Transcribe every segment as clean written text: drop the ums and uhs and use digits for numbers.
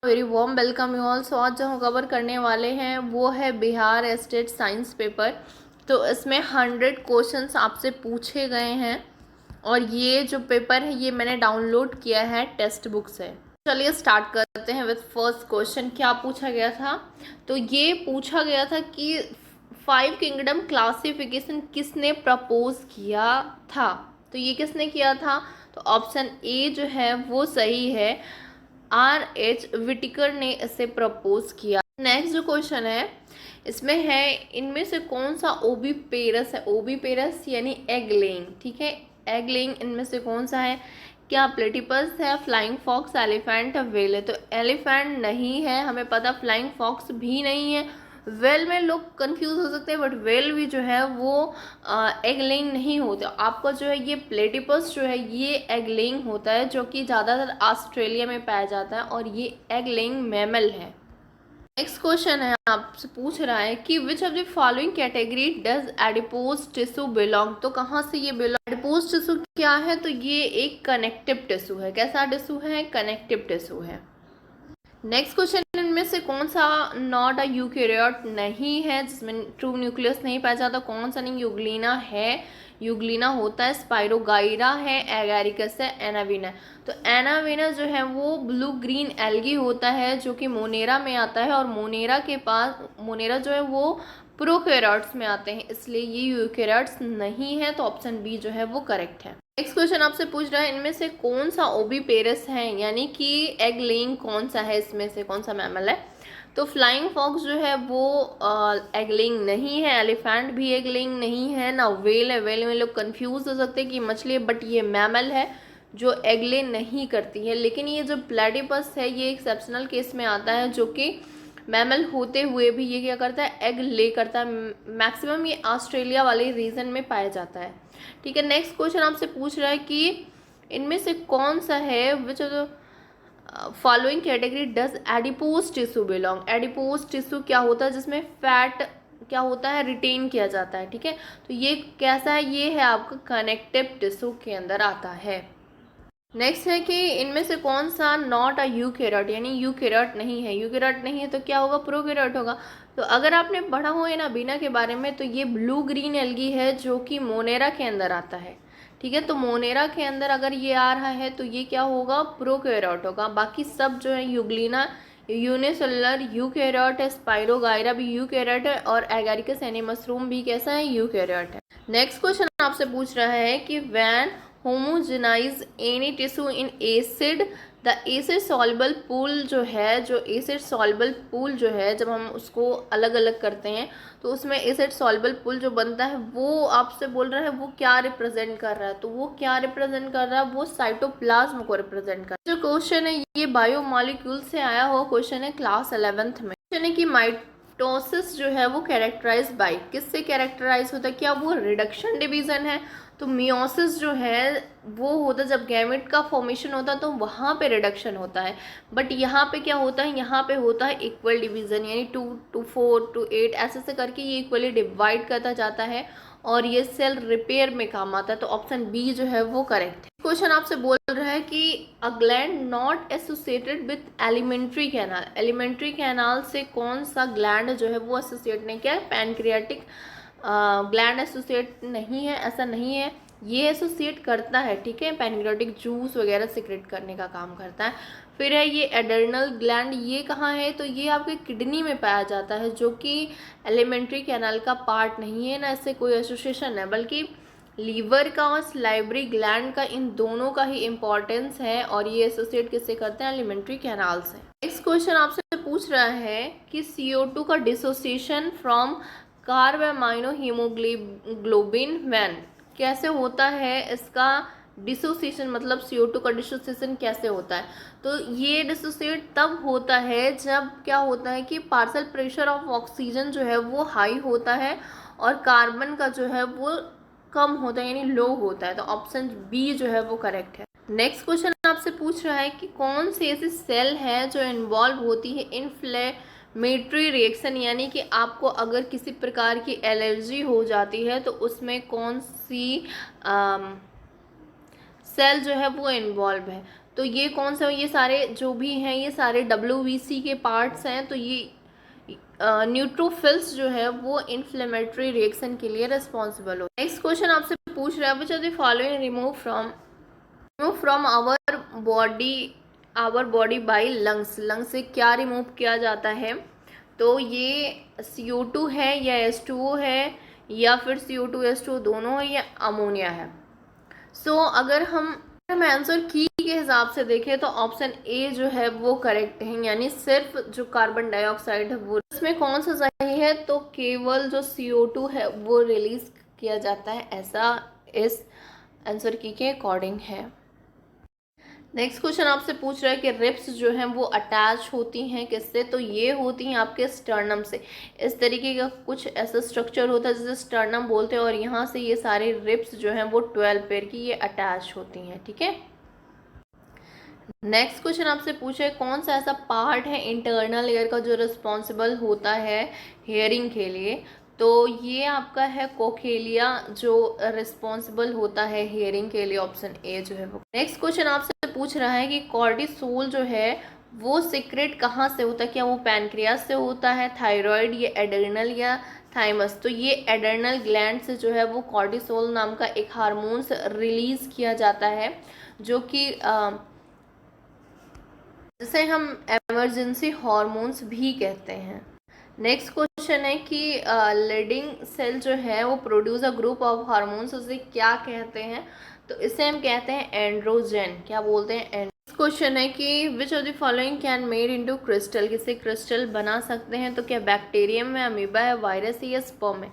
Very warm welcome you all. So आज जो हम कवर करने वाले हैं वो है बिहार स्टेट साइंस पेपर। तो इसमें 100 क्वेश्चंस आपसे पूछे गए हैं और ये जो पेपर है ये मैंने डाउनलोड किया है टेक्स्ट बुक से। चलिए स्टार्ट करते हैं विद फर्स्ट क्वेश्चन। क्या पूछा गया था? तो ये पूछा गया था कि 5 किंगडम क्लासिफिकेशन किसने प्रपोज किया था? तो ये किसने किया था? तो ऑप्शन ए जो है वो सही है, R.H. विटिकर ने इसे प्रपोज किया। नेक्स्ट जो क्वेश्चन है इसमें है इनमें से कौन सा ओबी पेरस है? ओबी पेरस यानी एग लेइंग, ठीक है, एग लेइंग इनमें से कौन सा है? क्या प्लेटिपस है, फ्लाइंग फॉक्स, एलिफेंट, वेल है? तो एलिफेंट नहीं है, हमें पता, फ्लाइंग फॉक्स भी नहीं है। वेल में लोग कंफ्यूज हो सकते हैं बट वेल भी जो है वो एग लेइंग नहीं होता। आपका जो है ये प्लेटिपस जो है ये एग लेइंग होता है, जो कि ज़्यादातर ऑस्ट्रेलिया में पाया जाता है और ये एग लेइंग मैमल है। नेक्स्ट क्वेश्चन है आपसे पूछ रहा है कि which of the following category does adipose tissue belong? तो कहाँ से ये बिलोंग? एडिपोज टिश्यू क्या है? तो ये एक कनेक्टिव टिश्यू है। कैसा टिश्यू है? कनेक्टिव टिश्यू है। नेक्स्ट क्वेश्चन, इनमें से कौन सा नॉट अ यूकैरियोट नहीं है, जिसमें ट्रू न्यूक्लियस नहीं पाया जाता? कौन सा नहीं? यूग्लिना है, यूग्लिना होता है, स्पाइरोगाइरा है, एगैरिकस है, एनाविना। तो एनाविना जो है वो ब्लू ग्रीन एल्गी होता है जो कि मोनेरा में आता है और मोनेरा के पास, मोनेरा जो है वो प्रोकैरियोट्स में आते हैं, इसलिए ये यूकैरियोट्स नहीं है। तो ऑप्शन बी जो है वो करेक्ट है। नेक्स्ट क्वेश्चन आपसे पूछ रहा है इनमें से कौन सा ओबीपेरस है, यानी कि एग लेइंग कौन सा है, इसमें से कौन सा मैमल है? तो फ्लाइंग फॉक्स जो है वो एग लेइंग नहीं है, एलिफेंट भी एग लेइंग नहीं है, ना वेल है। वेल में लोग कंफ्यूज हो सकते हैं कि मछली है बट ये मैमल है जो एग ले नहीं करती है। लेकिन ये जो प्लेटिपस है ये एक्सेप्शनल केस में आता है, जो कि मैमल होते हुए भी ये क्या करता है? एग ले करता है। मैक्सिमम ये ऑस्ट्रेलिया वाले रीजन में पाया जाता है, ठीक है। नेक्स्ट क्वेश्चन आपसे पूछ रहा है कि इनमें से कौन सा है which following category does adipose tissue belong? Adipose tissue क्या होता है? जिसमें फैट क्या होता है? रिटेन किया जाता है, ठीक है। तो ये कैसा है? ये है आपका कनेक्टिव टिश्यू के अंदर आता है। नेक्स्ट है कि इनमें से कौन सा नॉट अ यूकैरियोट, यानी यूकैरियोट नहीं है। यूकैरियोट नहीं है तो क्या होगा? प्रोकैरियोट होगा। तो अगर आपने पढ़ा हो ना बीना के बारे में, तो ये ब्लू ग्रीन एल्गी है जो कि मोनेरा के अंदर आता है, ठीक है। तो मोनेरा के अंदर अगर ये आ रहा है तो ये क्या होगा? प्रोकैरियोट होगा। बाकी सब जो है यूग्लिना यूनिसेलुलर यूकैरियोट है, स्पाइरोगाइरा भी यूकैरियोट है और एगारिकस यानी मशरूम भी कैसा है? यूकैरियोट है। नेक्स्ट क्वेश्चन आपसे पूछ रहा है कि when homogenise any tissue in acid the acid soluble pool जो है, जो एसिड सॉल्युबल पूल जो है, जब हम उसको अलग अलग करते हैं तो उसमें एसिड सॉल्युबल पूल जो बनता है वो आपसे बोल रहा है वो क्या रिप्रेजेंट कर रहा है? तो वो क्या रिप्रेजेंट कर रहा है? वो साइटोप्लाज्म को रिप्रेजेंट कर रहा है। जो क्वेश्चन है ये बायोमॉलिक्यूल से आया हुआ क्वेश्चन है, क्लास 11th में। क्वेश्चन है कि माइटोसिस जो है वो कैरेक्टराइज बाय, किससे कैरेक्टराइज होता है? क्या वो रिडक्शन डिवीजन है? तो मियोसिस जो है वो होता है जब गैमेट का फॉर्मेशन होता है तो वहाँ पे रिडक्शन होता है। बट यहाँ पे क्या होता है? यहाँ पे होता है इक्वल डिवीजन, यानी 2 to 4 to 8 ऐसे से करके ये इक्वली डिवाइड करता जाता है और ये सेल रिपेयर में काम आता है। तो ऑप्शन बी जो है वो करेक्ट है। क्वेश्चन आपसे बोल रहा है कि a gland not associated with alimentary canal, alimentary canal से कौन सा ग्लैंड जो है वो एसोसिएट नहीं किया है? पैनक्रियाटिक ग्लैंड एसोसिएट नहीं है, ऐसा नहीं है, ये एसोसिएट करता है, ठीक है। पैनक्रियाटिक जूस वगैरह सिक्रेट करने का काम करता है। फिर है ये एडर्नल ग्लैंड, ये कहाँ है? तो ये आपके किडनी में पाया जाता है, जो कि एलिमेंट्री कैनाल का पार्ट नहीं है, ना इससे कोई एसोसिएशन है, बल्कि लीवर का और सलाइवरी ग्लैंड का, इन दोनों का ही इंपॉर्टेंस है और ये एसोसिएट किससे करते हैं? एलिमेंट्री कैनाल से। नेक्स्ट क्वेश्चन आपसे पूछ रहा है कि CO2 का डिसोसिएशन फ्रॉम कार्बामाइनो हीमोग्लोबिन वैन कैसे होता है? इसका डिसोसिएशन मतलब CO2 का डिसोसिएशन कैसे होता है? तो ये डिसोसिएट तब होता है जब क्या होता है कि पार्शियल प्रेशर ऑफ ऑक्सीजन जो है वो हाई होता है और कार्बन का जो है वो कम होता है, यानी लो होता है। तो ऑप्शन बी जो है वो करेक्ट है। नेक्स्ट क्वेश्चन आपसे पूछ रहा है कि कौन सी ऐसी सेल है जो इन्वॉल्व होती है इन्फ्लेमेटरी रिएक्शन, यानी कि आपको अगर किसी प्रकार की एलर्जी हो जाती है तो उसमें कौन सी सेल जो है वो इन्वॉल्व है? तो ये कौन सा, ये सारे जो भी हैं ये सारे WBC के पार्ट्स हैं। तो ये न्यूट्रोफिल्स जो है वो इन्फ्लेमेटरी रिएक्शन के लिए रिस्पॉन्सिबल हो। नेक्स्ट क्वेश्चन आपसे पूछ रहा है which are the following remove from our body by lungs. Lungs से क्या रिमूव किया जाता है? तो ये CO2 है या H2O है या फिर CO2 H2O दोनों है या अमोनिया है। सो अगर हम आंसर की के हिसाब से देखें तो ऑप्शन ए जो है वो करेक्ट है, यानी सिर्फ जो कार्बन डाइऑक्साइड है वो। इसमें कौन सा सही है? तो केवल जो CO2 है वो रिलीज किया जाता है, ऐसा इस आंसर की के अकॉर्डिंग है। नेक्स्ट क्वेश्चन आपसे पूछ रहा है कि रिब्स जो हैं वो अटैच होती हैं किससे? तो ये होती हैं आपके स्टर्नम से। इस तरीके का कुछ ऐसा स्ट्रक्चर होता है जिसे स्टर्नम बोलते हैं और यहाँ से ये सारे रिब्स जो हैं वो 12 पेयर की ये अटैच होती हैं, ठीक है। नेक्स्ट क्वेश्चन आपसे पूछा है कौन सा ऐसा पार्ट है इंटरनल ईयर का जो रिस्पॉन्सिबल होता है हियरिंग के लिए? तो ये आपका है कोक्लिया जो रिस्पॉन्सिबल होता है हियरिंग के लिए, ऑप्शन ए जो है वो। नेक्स्ट क्वेश्चन आपसे पूछ रहा है कि कॉर्टिसोल जो है वो सीक्रेट कहाँ से होता है? क्या वो पैनक्रियास से होता है, थायराइड, या एड्रेनल, या थाइमस? तो ये एड्रेनल ग्लैंड से जो है वो कॉर्टिसोल नाम का एक हार्मोन्स रिलीज किया जाता है जो कि जिसे हम इमरजेंसी हार्मोन्स भी कहते हैं। नेक्स्ट क्वेश्चन है कि लीडिंग सेल जो है वो produce a group of hormones, उसे क्या कहते हैं? तो इसे हम कहते हैं एंड्रोजन। क्या बोलते हैं? नेक्स्ट क्वेश्चन है कि which of the following can made into crystal. किसे क्रिस्टल बना सकते हैं? तो क्या बैक्टीरियम है, अमीबा है, वायरस है या स्पर्म है?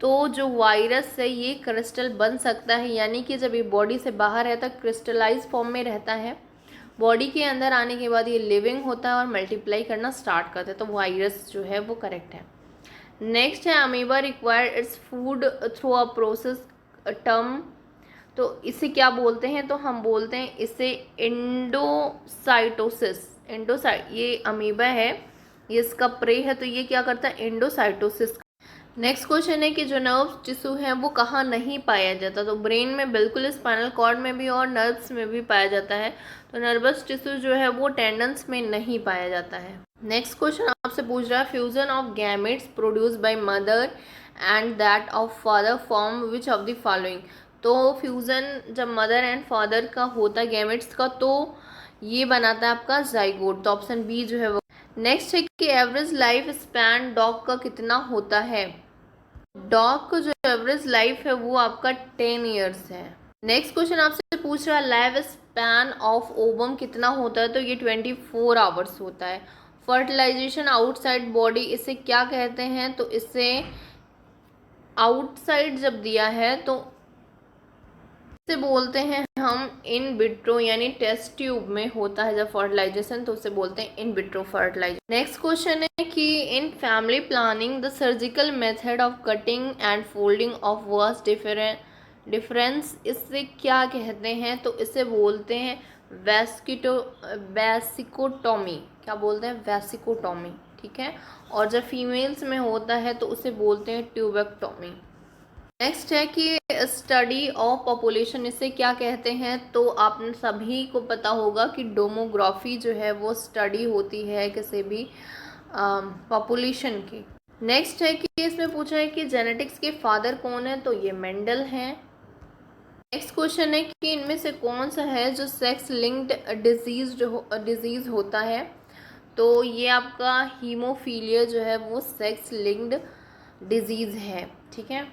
तो जो वायरस है ये क्रिस्टल बन सकता है, यानी कि जब ये बॉडी से बाहर रहता है क्रिस्टलाइज फॉर्म में रहता है, बॉडी के अंदर आने के बाद ये लिविंग होता है और मल्टीप्लाई करना स्टार्ट करता है, तो वायरस जो है वो करेक्ट है। नेक्स्ट है amoeba require its food through a process term. तो इसे क्या बोलते हैं? तो हम बोलते हैं इसे एंडोसाइटोसिस। ये अमीबा है, ये इसका प्रे है, तो ये क्या करता है? एंडोसाइटोसिस। नेक्स्ट क्वेश्चन है कि जो नर्व टिश्यू है वो कहाँ नहीं पाया जाता? तो ब्रेन में बिल्कुल, स्पाइनल कॉर्ड में भी और नर्व्स में भी पाया जाता है। तो नर्वस टिश्यू जो है वो टेंडन्स में नहीं पाया जाता है। नेक्स्ट क्वेश्चन आपसे पूछ रहा है fusion of gametes produce by mother and that of father form which of the following. तो फ्यूजन जब मदर एंड फादर का होता है गैमेट्स का, तो ये बनाता है आपका जाइगोट, तो ऑप्शन बी जो है वो। नेक्स्ट है कि एवरेज लाइफ स्पैन डॉग का कितना होता है? डॉग का जो एवरेज लाइफ है वो आपका 10 ईयर्स है। नेक्स्ट क्वेश्चन आपसे पूछ रहा है लाइफ स्पैन ऑफ ओवम कितना होता है? तो ये 24 आवर्स होता है। फर्टिलाइजेशन आउटसाइड बॉडी इसे क्या कहते हैं? तो इसे आउटसाइड जब दिया है तो इसे बोलते हैं हम इन विट्रो, यानी टेस्ट ट्यूब में होता है जब फर्टिलाइजेशन, तो उसे बोलते हैं in vitro fertilisation. Next question है कि in family planning the surgical method of cutting and folding of was difference इससे क्या कहते हैं? तो इसे बोलते हैं वेसिकोटॉमी। क्या बोलते हैं? वेसिकोटॉमी, ठीक है। और जब फीमेल्स में होता है तो उसे बोलते हैं ट्यूबेक्टॉमी। नेक्स्ट है कि स्टडी ऑफ पॉपुलेशन इसे क्या कहते हैं? तो आप सभी को पता होगा कि डेमोग्राफी जो है वो स्टडी होती है किसी भी पॉपुलेशन की। नेक्स्ट है कि इसमें पूछा है कि जेनेटिक्स के फादर कौन है? तो ये मेंडल हैं। नेक्स्ट क्वेश्चन है कि इनमें से कौन सा है जो सेक्स लिंक्ड डिजीज होता है? तो ये आपका हीमोफीलिया जो है वो सेक्स लिंक्ड डिजीज है, ठीक है।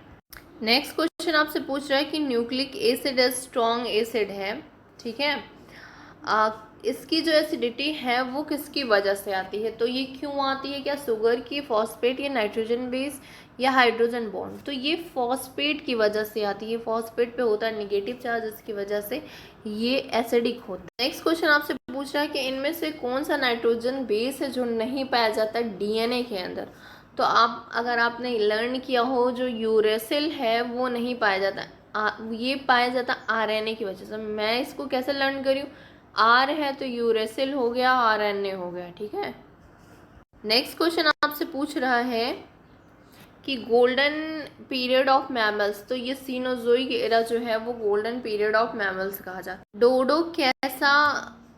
नेक्स्ट क्वेश्चन आपसे पूछ रहा है कि न्यूक्लिक एसिड स्ट्रॉन्ग एसिड है, ठीक है। इसकी जो एसिडिटी है वो किसकी वजह से आती है? तो ये क्यों आती है? क्या शुगर की, फॉस्फेट, या नाइट्रोजन बेस, या हाइड्रोजन बॉन्ड? तो ये फॉस्फेट की वजह से आती है। फॉस्फेट पे होता है नेगेटिव चार्ज, इसकी वजह से ये एसिडिक होता है। नेक्स्ट क्वेश्चन आपसे पूछ रहा है कि इनमें से कौन सा नाइट्रोजन बेस है जो नहीं पाया जाता DNA के अंदर? तो अगर आपने लर्न किया हो जो यूरेसिल है वो नहीं पाया जाता, ये पाया जाता RNA की वजह से। मैं इसको कैसे लर्न करी? R है तो यूरेसिल हो गया, RNA हो गया, ठीक है। नेक्स्ट क्वेश्चन आपसे पूछ रहा है कि गोल्डन पीरियड ऑफ मैमल्स, तो ये सीनोजोइक एरा जो है वो गोल्डन पीरियड ऑफ मैमल्स कहा जाता है। डोडो कैसा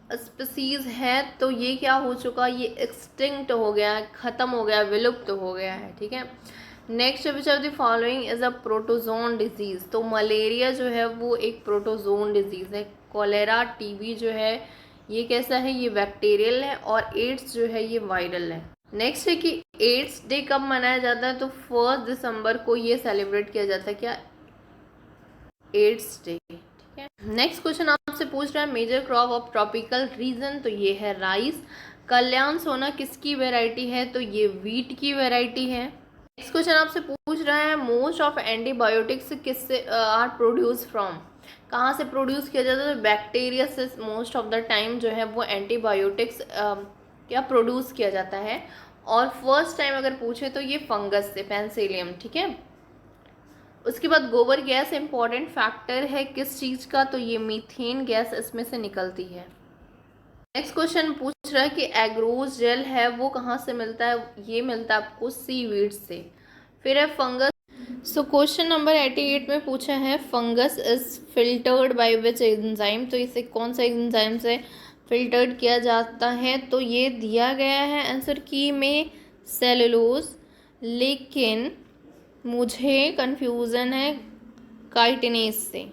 स्पीसीज है तो ये क्या हो चुका, ये एक्सटिंक्ट हो गया है, ख़त्म हो गया, विलुप्त हो गया है, ठीक है। Next which of the following is a protozoan disease, तो मलेरिया जो है वो एक प्रोटोजोन डिजीज़ है। कोलेरा, टीबी जो है ये कैसा है, ये बैक्टीरियल है, और एड्स जो है ये वायरल है। नेक्स्ट है कि एड्स डे कब मनाया जाता है, तो 1 दिसंबर को ये सेलिब्रेट किया जाता है, क्या, एड्स डे, ठीक है। नेक्स्ट क्वेश्चन आपसे पूछ रहा है major crop of tropical region, तो ये है राइस। कल्याण सोना किसकी वेराइटी है, तो ये वीट की वेराइटी है। नेक्स्ट क्वेश्चन आपसे पूछ रहा है मोस्ट ऑफ एंटीबायोटिक्स किससे आर प्रोड्यूस फ्रॉम, कहाँ से प्रोड्यूस किया जाता है, तो बैक्टीरिया से मोस्ट ऑफ द टाइम जो है वो एंटीबायोटिक्स क्या प्रोड्यूस किया जाता है। और फर्स्ट टाइम अगर पूछे तो ये फंगस से, पेंसिलियम, ठीक है। उसके बाद गोबर गैस इंपॉर्टेंट फैक्टर है किस चीज़ का, तो ये मीथेन गैस इसमें से निकलती है। नेक्स्ट क्वेश्चन पूछ रहा है कि एग्रोज जेल है वो कहाँ से मिलता है, ये मिलता है आपको सीवीड से। फिर है फंगस, सो क्वेश्चन नंबर 88 में पूछा है fungus is filtered by which enzyme, तो इसे कौन सा एंजाइम से फिल्टर्ड किया जाता है, तो ये दिया गया है आंसर की में सेलुलोज, लेकिन मुझे कन्फ्यूज़न है काइटिनेज से।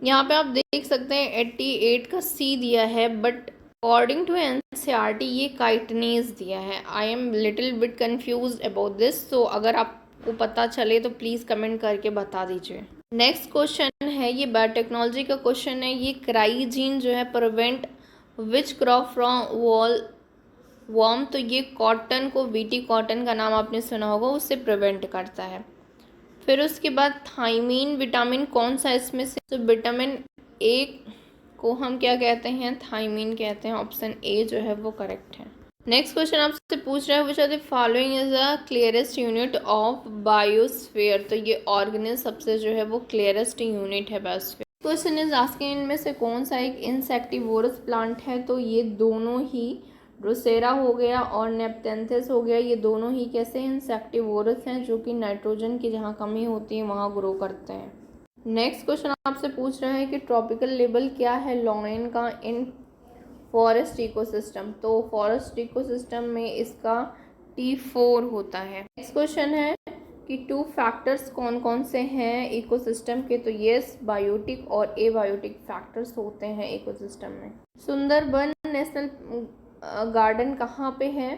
यहाँ पे आप देख सकते हैं 88 का सी दिया है, बट अकॉर्डिंग टू एनसीईआरटी ये काइटिनेज दिया है। I am little bit confuse about this, so अगर आपको पता चले तो प्लीज़ कमेंट करके बता दीजिए। नेक्स्ट क्वेश्चन है, ये बायोटेक्नोलॉजी का क्वेश्चन है, ये क्राइजीन जो है prevent which crop from wall worm, तो ये कॉटन को, बीटी कॉटन का नाम आपने सुना होगा, उससे प्रिवेंट करता है। फिर उसके बाद थाइमीन विटामिन कौन सा इसमें से, तो विटामिन ए को हम क्या कहते हैं, थाइमीन कहते हैं। ऑप्शन ए जो है वो करेक्ट है। नेक्स्ट क्वेश्चन आपसे पूछ रहा है which are the following is the clearest unit of biosphere, तो ये ऑर्गेनिज्म सबसे जो है वो क्लियरेस्ट यूनिट है बायोस्फीयर। क्वेश्चन इज आस्किंग इनमें से कौन सा एक इंसेक्टिवोरस प्लांट है, तो ये दोनों ही, ड्रोसेरा हो गया और नेपथेंथिस हो गया, ये दोनों ही कैसे इंसेक्टिवोरस हैं जो कि नाइट्रोजन की जहाँ कमी होती है वहाँ ग्रो करते हैं। नेक्स्ट क्वेश्चन आपसे पूछ रहा है कि ट्रॉपिकल लेबल क्या है लॉयन का इन फॉरेस्ट इकोसिस्टम, तो फॉरेस्ट इकोसिस्टम में इसका T4 होता है। नेक्स्ट क्वेश्चन है कि 2 फैक्टर्स कौन कौन से हैं इकोसिस्टम के, तो यस बायोटिक और एबायोटिक फैक्टर्स होते हैं इकोसिस्टम में। सुंदरबन नेशनल गार्डन कहाँ पे है,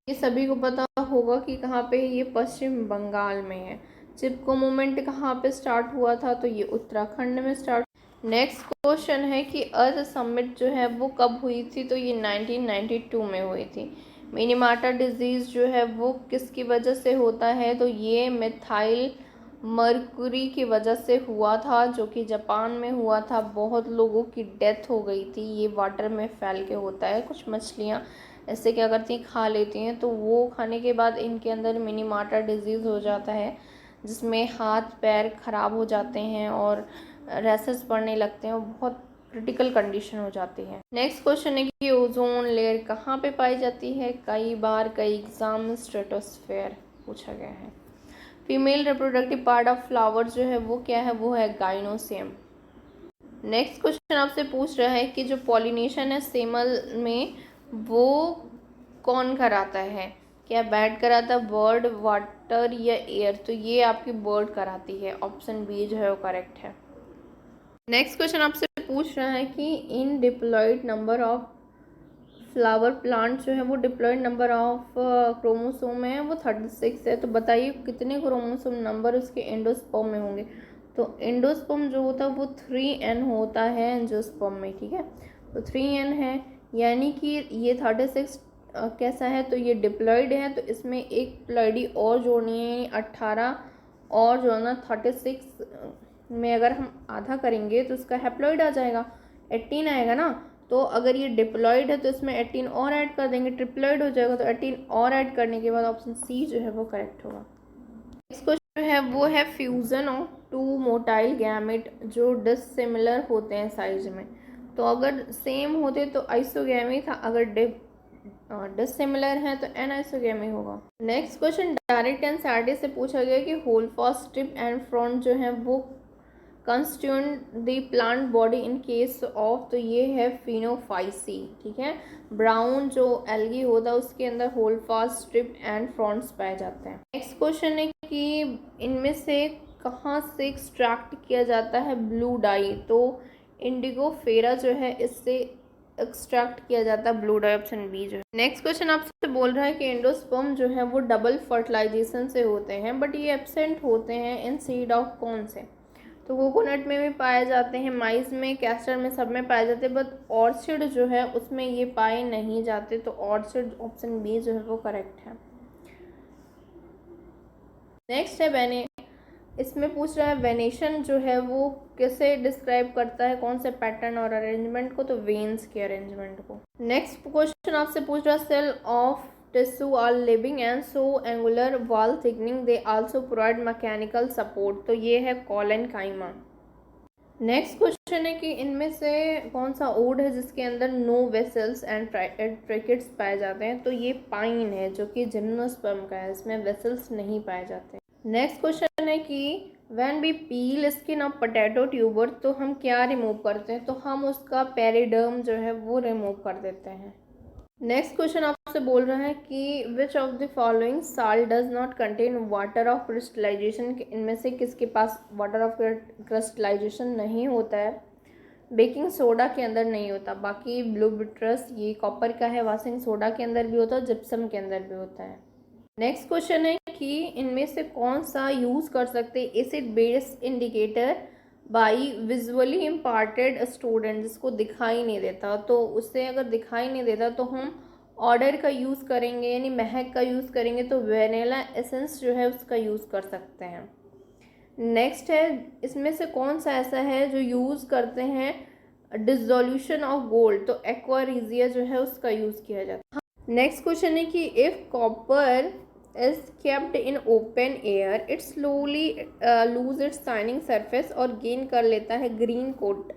ये सभी को पता होगा कि कहाँ पे है, ये पश्चिम बंगाल में है। चिपको मूवमेंट कहाँ पे स्टार्ट हुआ था, तो ये उत्तराखंड में स्टार्ट। नेक्स्ट क्वेश्चन है कि अर्थ समिट जो है वो कब हुई थी, तो ये 1992 में हुई थी। मिनीमाटा डिजीज़ जो है वो किसकी वजह से होता है, तो ये मिथाइल मर्कुरी की वजह से हुआ था, जो कि जापान में हुआ था। बहुत लोगों की डेथ हो गई थी। ये वाटर में फैल के होता है। कुछ मछलियाँ ऐसे क्या करती हैं, खा लेती हैं, तो वो खाने के बाद इनके अंदर मिनीमाटा डिजीज़ हो जाता है, जिसमें हाथ पैर ख़राब हो जाते हैं और रैसेस पड़ने लगते हैं और बहुत क्रिटिकल कंडीशन हो जाती है। नेक्स्ट क्वेश्चन है कि ओजोन लेयर कहाँ पे पाई जाती है, कई बार कई एग्जाम में स्ट्रेटोस्फेयर पूछा गया है। Female reproductive part of flower जो है वो क्या है, वो है गाइनोसियम। नेक्स्ट क्वेश्चन आपसे पूछ रहा है कि जो पॉलिनेशन है सेमल में वो कौन कराता है, क्या बैट कराता है, बर्ड, वाटर या एयर, तो ये आपकी बर्ड कराती है। ऑप्शन बी जो है वो करेक्ट है। नेक्स्ट क्वेश्चन आपसे पूछ रहा है कि in diploid number of flower plant जो है वो डिप्लॉयड नंबर ऑफ क्रोमोसोम है वो 36 है, तो बताइए कितने क्रोमोसोम नंबर उसके एंडोस्पर्म में होंगे, तो एंडोस्पर्म जो होता है वो 3n होता है एंजियोस्पर्म में, ठीक है। तो 3n है, यानी कि ये 36 कैसा है, तो ये डिप्लॉयड है, तो इसमें एक प्लॉयडी और जोड़नी है, 18 और जोड़ना, 36 में अगर हम आधा करेंगे तो इसका हैप्लॉइड आ जाएगा, 18 आएगा ना। तो अगर ये डिप्लॉयड है तो इसमें 18 और ऐड कर देंगे, ट्रिप्लॉयड हो जाएगा, तो 18 और ऐड करने के बाद ऑप्शन सी जो है वो करेक्ट होगा। नेक्स्ट क्वेश्चन है वो है फ्यूज़न ऑफ 2 मोटाइल गैमेट जो डिसिमिलर होते हैं साइज में, तो अगर सेम होते तो आइसोगैमी था, अगर डिसिमिलर है तो एनाइसोगैमी होगा। नेक्स्ट क्वेश्चन डायरेक्ट एनसीईआरटी से पूछा गया कि hold fast strip and front जो है वो constituent the plant body in case of, तो ये है फिनोफाइसी, ठीक है। ब्राउन जो एल्गी होता है उसके अंदर होल्ड फास्ट, स्ट्रिप्ड एंड फ्रॉन्ट्स पाए जाते हैं। नेक्स्ट क्वेश्चन है कि इनमें से कहाँ से एक्सट्रैक्ट किया जाता है ब्लू डाई, तो इंडिगो फेरा जो है इससे एक्सट्रैक्ट किया जाता है ब्लू डाई, ऑप्शन बी जो है। नेक्स्ट क्वेश्चन आपसे बोल रहा है कि एंडोस्पर्म जो है वो डबल फर्टिलाइजेशन से होते हैं, बट ये एब्सेंट होते हैं इन सीड ऑफ कौन से, तो कोकोनट में भी पाए जाते हैं, माइस में, कैस्टर में, सब में पाए जाते हैं, बट ऑर्चिड जो है उसमें ये पाए नहीं जाते, तो ऑर्चिड ऑप्शन बी जो है वो करेक्ट है। नेक्स्ट है वेने, इसमें पूछ रहा है वेनेशन जो है वो कैसे डिस्क्राइब करता है, कौन से पैटर्न और अरेंजमेंट को, तो वेन्स के अरेंजमेंट को। नेक्स्ट क्वेश्चन आपसे पूछ रहा है cell of tissue are living and so angular wall thickening they also provide mechanical support, तो ये है कोलेनकाइमा। नेक्स्ट क्वेश्चन है कि इनमें से कौन सा वुड है जिसके अंदर नो वेसल्स एंड ट्रैकेट्स पाए जाते हैं, तो ये पाइन है जो कि जिम्नोस्पर्म का है, इसमें वेसल्स नहीं पाए जाते। नेक्स्ट क्वेश्चन है कि when we peel skin of potato tuber, तो हम क्या रिमूव करते हैं, तो हम उसका पेरिडर्म जो है वो रिमूव कर देते हैं। नेक्स्ट क्वेश्चन आपसे बोल रहा है कि which of the following salt does not contain water of crystallisation, इनमें से किसके पास वाटर ऑफ क्रिस्टलाइजेशन नहीं होता है, बेकिंग सोडा के अंदर नहीं होता, बाकी ब्लू बिट्रस ये कॉपर का है, वाशिंग सोडा के अंदर भी होता है, जिप्सम के अंदर भी होता है। नेक्स्ट क्वेश्चन है कि इनमें से कौन सा यूज़ कर सकते हैं acid base indicator by visually imparted student, जिसको दिखाई नहीं देता, तो उससे अगर दिखाई नहीं देता तो हम ऑर्डर का यूज़ करेंगे, यानी महक का यूज़ करेंगे, तो वेनिला एसेंस जो है उसका यूज़ कर सकते हैं। नेक्स्ट है इसमें से कौन सा ऐसा है जो यूज़ करते हैं डिसोल्यूशन ऑफ गोल्ड, तो एक्वारीजिया जो है उसका यूज़ किया जाता है। नेक्स्ट क्वेश्चन है कि if copper is kept in open air it slowly lose its shining surface और गेन कर लेता है ग्रीन कोट,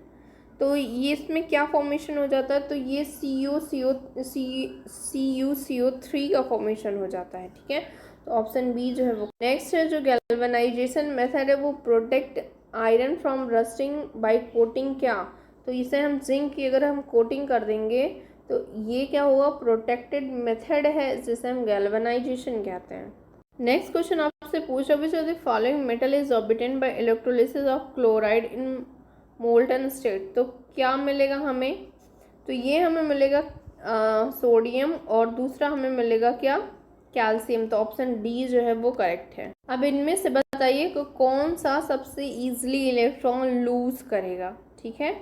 तो ये इसमें क्या फॉर्मेशन हो जाता है, तो ये CuCO3 का फॉर्मेशन हो जाता है, ठीक है, तो ऑप्शन बी जो है वो। नेक्स्ट है जो गैल्वेनाइजेशन मेथड है वो protect iron from rusting by coating, क्या, तो इसे हम जिंक की अगर हम कोटिंग कर देंगे तो ये क्या होगा, प्रोटेक्टेड मेथड है जिसे हम गैल्वेनाइजेशन कहते हैं। नेक्स्ट क्वेश्चन आपसे पूछा विच of the following metal is obtain bye electrolysis of chloride in molten state, तो क्या मिलेगा हमें, तो ये हमें मिलेगा सोडियम और दूसरा हमें मिलेगा क्या, कैल्शियम, तो ऑप्शन डी जो है वो करेक्ट है। अब इनमें से बताइए कि कौन सा सबसे ईजिली इलेक्ट्रॉन लूज करेगा, ठीक है,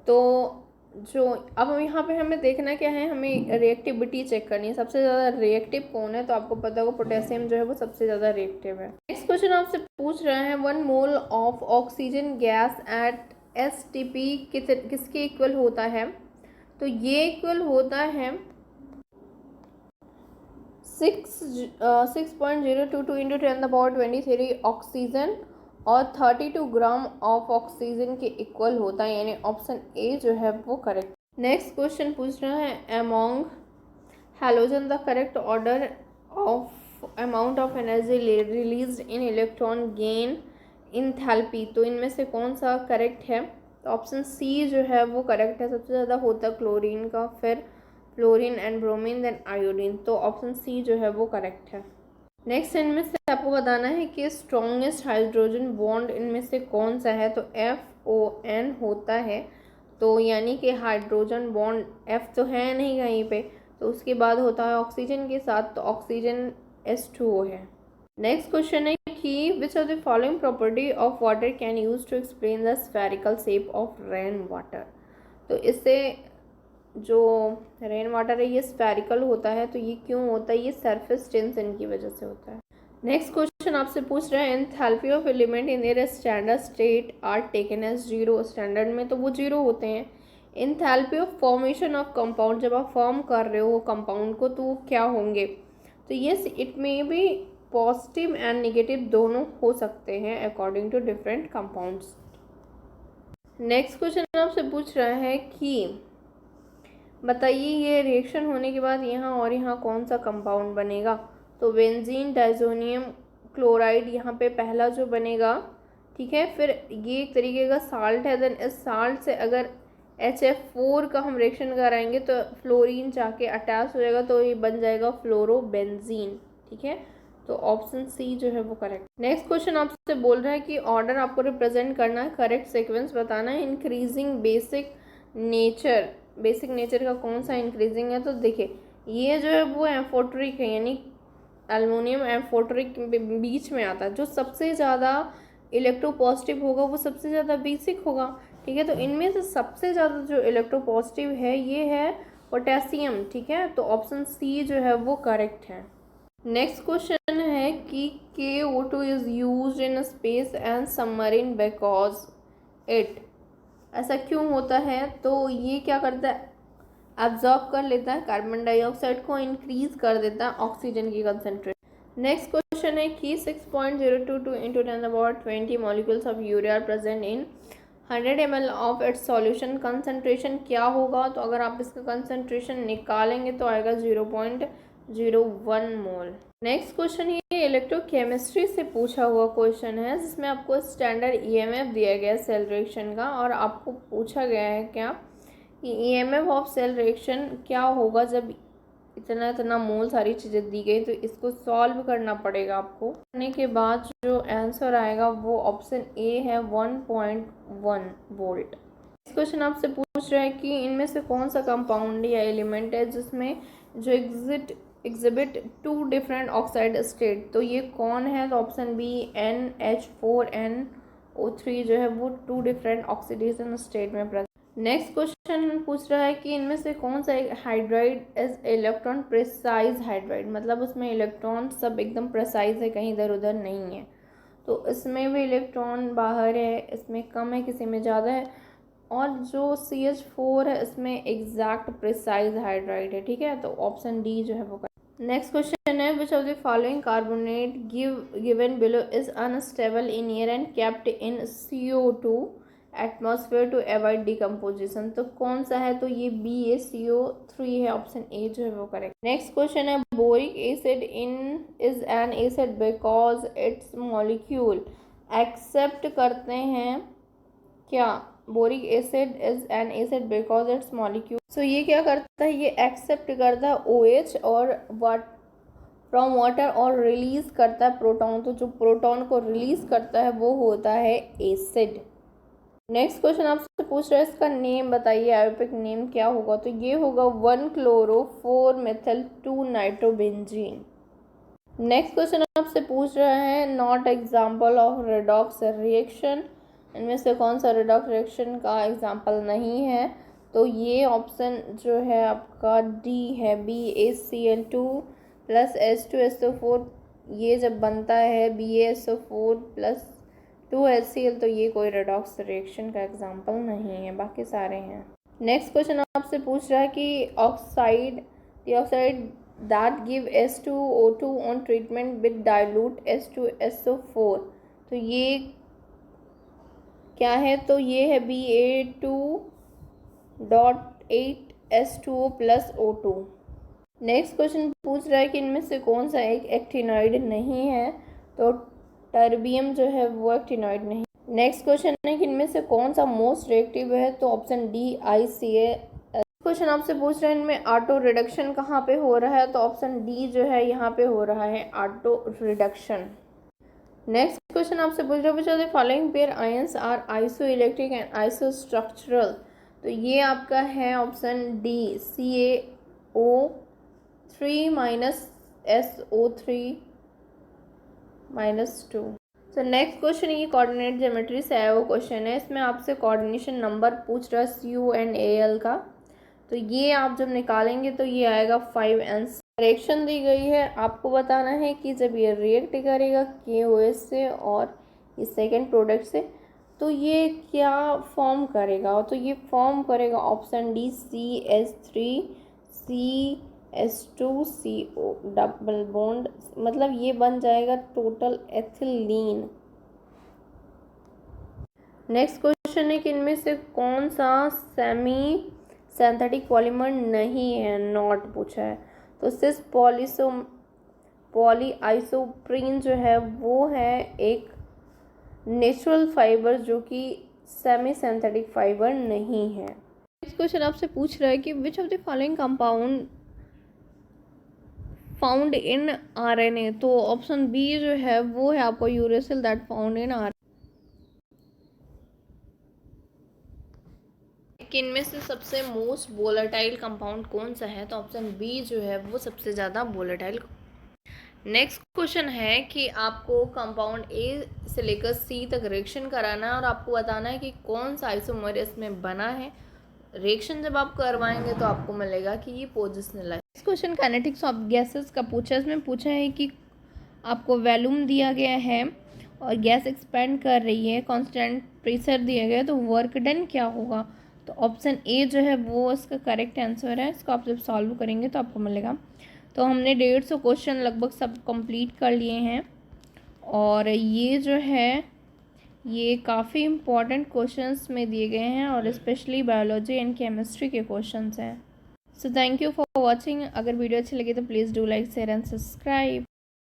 तो जो अब यहाँ पे हमें देखना क्या है, हमें रिएक्टिविटी चेक करनी है, सबसे ज़्यादा रिएक्टिव कौन है, तो आपको पता होगा पोटेशियम जो है वो सबसे ज़्यादा रिएक्टिव है। नेक्स्ट क्वेश्चन आपसे पूछ रहे हैं 1 mole of oxygen gas at STP किसके इक्वल होता है, तो ये इक्वल होता है 6.022 इंटू 10⁻23 ऑक्सीजन और 32 ग्राम ऑफ ऑक्सीजन के इक्वल होता है, यानी ऑप्शन ए जो है वो करेक्ट। नेक्स्ट क्वेश्चन पूछ रहा है among halogen the correct order of amount of energy released in electron gain enthalpy, तो इनमें से कौन सा करेक्ट है, तो ऑप्शन सी जो है वो करेक्ट है, सबसे ज़्यादा होता है क्लोरीन का, फिर fluorine and bromine then iodine, तो ऑप्शन सी जो है वो करेक्ट है। नेक्स्ट इनमें से आपको बताना है कि स्ट्रॉन्गेस्ट हाइड्रोजन बॉन्ड इनमें से कौन सा है, तो FON होता है, तो यानी कि हाइड्रोजन बॉन्ड F तो है नहीं कहीं पे, तो उसके बाद होता है ऑक्सीजन के साथ, तो ऑक्सीजन H2O है। नेक्स्ट क्वेश्चन है कि which of the following property of water can use to explain the spherical shape of rain water, तो इससे जो रेन वाटर है ये स्फेरिकल होता है, तो ये क्यों होता है, ये सरफेस टेंशन की वजह से होता है। नेक्स्ट क्वेश्चन आपसे पूछ रहे हैं enthalpy of element in their standard state are taken as 0, standard में तो वो 0 होते हैं। Enthalpy of formation of compound, जब आप फॉर्म कर रहे हो कंपाउंड को तो वो क्या होंगे, तो yes it may be positive and negative दोनों हो सकते हैं according to different compounds. Next question आपसे पूछ रहा है कि बताइए ये रिएक्शन होने के बाद यहाँ और यहाँ कौन सा कंपाउंड बनेगा, तो बेंजीन डाइजोनियम क्लोराइड यहाँ पे पहला जो बनेगा, ठीक है। फिर ये एक तरीके का साल्ट है, देन इस साल्ट से अगर HF4 का हम रिएक्शन कराएंगे तो फ्लोरीन जाके अटैच हो जाएगा, तो ये बन जाएगा फ्लोरोबेंजीन, ठीक है। तो ऑप्शन सी जो है वो करेक्ट। नेक्स्ट क्वेश्चन आपसे बोल रहा है कि ऑर्डर आपको रिप्रेजेंट करना है, करेक्ट सीक्वेंस बताना है। इंक्रीजिंग बेसिक नेचर का कौन सा इंक्रीजिंग है, तो देखिए ये जो है वो एम्फोटरिक है, यानी एल्युमिनियम एम्फोटरिक बीच में आता है। जो सबसे ज़्यादा इलेक्ट्रोपॉजिटिव होगा वो सबसे ज़्यादा बेसिक होगा, ठीक है। तो इनमें से सबसे ज़्यादा जो इलेक्ट्रोपॉजिटिव है ये है पोटेशियम, ठीक है। तो ऑप्शन सी जो है वो करेक्ट है। नेक्स्ट क्वेश्चन है कि KO2 is used in space and submarine because it, ऐसा क्यों होता है, तो ये क्या करता है, एब्जॉर्ब कर लेता है कार्बन डाइऑक्साइड को, इंक्रीज कर देता है ऑक्सीजन की कंसनट्रेशन। नेक्स्ट क्वेश्चन है कि 6.022 into 10⁻20 molecules of urea are present in 100 ml of its solution, concentration क्या होगा, तो अगर आप इसका कंसनट्रेशन निकालेंगे तो आएगा 0.01 मोल। नेक्स्ट क्वेश्चन ये इलेक्ट्रोकेमिस्ट्री से पूछा हुआ क्वेश्चन है, जिसमें आपको स्टैंडर्ड EMF दिया गया है सेल रिएक्शन का, और आपको पूछा गया है क्या कि EMF ऑफ सेल रिएक्शन क्या होगा जब इतना मोल सारी चीज़ें दी गई। तो इसको सॉल्व करना पड़ेगा आपको। करने के बाद जो आंसर आएगा वो ऑप्शन ए है 1.1 वोल्ट। इस क्वेश्चन आपसे पूछ रहा है कि इनमें से कौन सा कंपाउंड या एलिमेंट है जिसमें जो एग्जिबिट 2 डिफरेंट ऑक्साइड स्टेट, तो ये कौन है, तो ऑप्शन बी NH4NO3 जो है वो 2 डिफरेंट ऑक्सीडेशन स्टेट में प्रेजेंट। नेक्स्ट क्वेश्चन पूछ रहा है कि इनमें से कौन सा एक hydride is electron precise hydride, मतलब उसमें इलेक्ट्रॉन सब एकदम प्रिसाइज है, कहीं इधर उधर नहीं है। तो इसमें भी इलेक्ट्रॉन बाहर है, इसमें कम है, किसी में ज़्यादा है, और जो CH4 है इसमें एग्जैक्ट प्रिसाइज हाइड्राइड है, ठीक है। तो ऑप्शन डी जो है वो। नेक्स्ट क्वेश्चन है which of the following carbonate given below is unstable in air and kept in CO2 atmosphere to avoid decomposition, तो कौन सा है, तो ये BaCO3 है, ऑप्शन ए जो है वो करेक्ट। नेक्स्ट क्वेश्चन है boric acid is an acid because its molecule accept करते हैं क्या, boric acid is an acid because its molecule, so ये क्या करता है, ये एक्सेप्ट करता है OH और फ्रॉम वाटर और रिलीज करता है प्रोटॉन, तो जो प्रोटॉन को रिलीज करता है वो होता है एसिड। नेक्स्ट क्वेश्चन आपसे पूछ रहा है इसका नेम बताइए, आयोपिक नेम क्या होगा, तो ये होगा 1-chloro-4-methyl-2-नाइट्रोबेंजीन। नेक्स्ट क्वेश्चन आपसे पूछ रहा है not example of redox reaction, इनमें से कौन सा रेडॉक्स रिएक्शन का एग्जाम्पल नहीं है, तो ये ऑप्शन जो है आपका डी है BaCl2 प्लस H2SO4, ये जब बनता है BaSO4 प्लस 2HCl, तो ये कोई रेडॉक्स रिएक्शन का एग्जाम्पल नहीं है, बाकी सारे हैं। नेक्स्ट क्वेश्चन आपसे पूछ रहा है कि oxide that give H2O2 on treatment with dilute H2SO4, तो ये क्या है, तो ये है Ba2.8H2O plus O2। Next question पूछ रहा है कि इनमें से कौन सा एक एक्टिनॉइड नहीं है, तो टर्बियम जो है वो एक्टिनॉइड नहीं। नेक्स्ट क्वेश्चन है कि इनमें से कौन सा मोस्ट रिएक्टिव है, तो ऑप्शन डी ICA। क्वेश्चन आपसे पूछ रहे हैं इनमें ऑटो रिडक्शन कहाँ पे हो रहा है, तो ऑप्शन डी जो है यहाँ पे हो रहा है ऑटो रिडक्शन। नेक्स्ट क्वेश्चन आपसे पूछ रहे हैं the following pair ions are isoelectric and isostructural, तो ये आपका है option D CaO3 minus SO3 -2। तो नेक्स्ट क्वेश्चन ये कोऑर्डिनेट ज्योमेट्री से आया हुआ क्वेश्चन है, इसमें आपसे कोऑर्डिनेशन नंबर पूछ रहा है CU एंड AL का, तो ये आप जब निकालेंगे तो ये आएगा 5N। रिएक्शन दी गई है, आपको बताना है कि जब ये रिएक्ट करेगा KOH से और इस सेकेंड प्रोडक्ट से, तो ये क्या फॉर्म करेगा, तो ये फॉर्म करेगा option D CH3CH2CO double bond, मतलब ये बन जाएगा टोटल एथिलीन। नेक्स्ट क्वेश्चन है कि इनमें से कौन सा सेमी सिंथेटिक पॉलीमर नहीं है, नॉट पूछा है, तो सिस पॉलीआइसोप्रीन जो है वो है एक नेचुरल फाइबर जो कि सेमी सिंथेटिक फाइबर नहीं है। नेक्स्ट क्वेश्चन आपसे पूछ रहा है कि which of the following compound found in RNA. तो ऑप्शन बी जो है वो है आपको uracil that found in are. इनमें से सबसे मोस्ट वोलेटाइल कंपाउंड कौन सा है? तो ऑप्शन बी जो है वो सबसे ज़्यादा वोलेटाइल। नेक्स्ट क्वेश्चन है कि आपको कंपाउंड ए से लेकर सी तक रिएक्शन कराना है और आपको बताना है कि कौन सा आइसोमर इसमें बना है। रिएक्शन जब आप करवाएंगे तो आपको मिलेगा कि ये पोजिशनल है। Next question kinetics of gases का पूछा है। इसमें पूछा है कि आपको वॉल्यूम दिया गया है और गैस एक्सपेंड कर रही है, कांस्टेंट प्रेशर दिया गया है, तो वर्क डन क्या होगा? तो ऑप्शन ए जो है वो इसका करेक्ट आंसर है। इसको आप जब सॉल्व करेंगे तो आपको मिलेगा। तो हमने 150 क्वेश्चन लगभग सब कंप्लीट कर लिए हैं और ये जो है ये काफ़ी इम्पॉर्टेंट क्वेश्चंस में दिए गए हैं और स्पेशली बायोलॉजी एंड केमिस्ट्री के क्वेश्चंस हैं। So thank you for watching. अगर वीडियो अच्छी लगी तो please do like share and subscribe.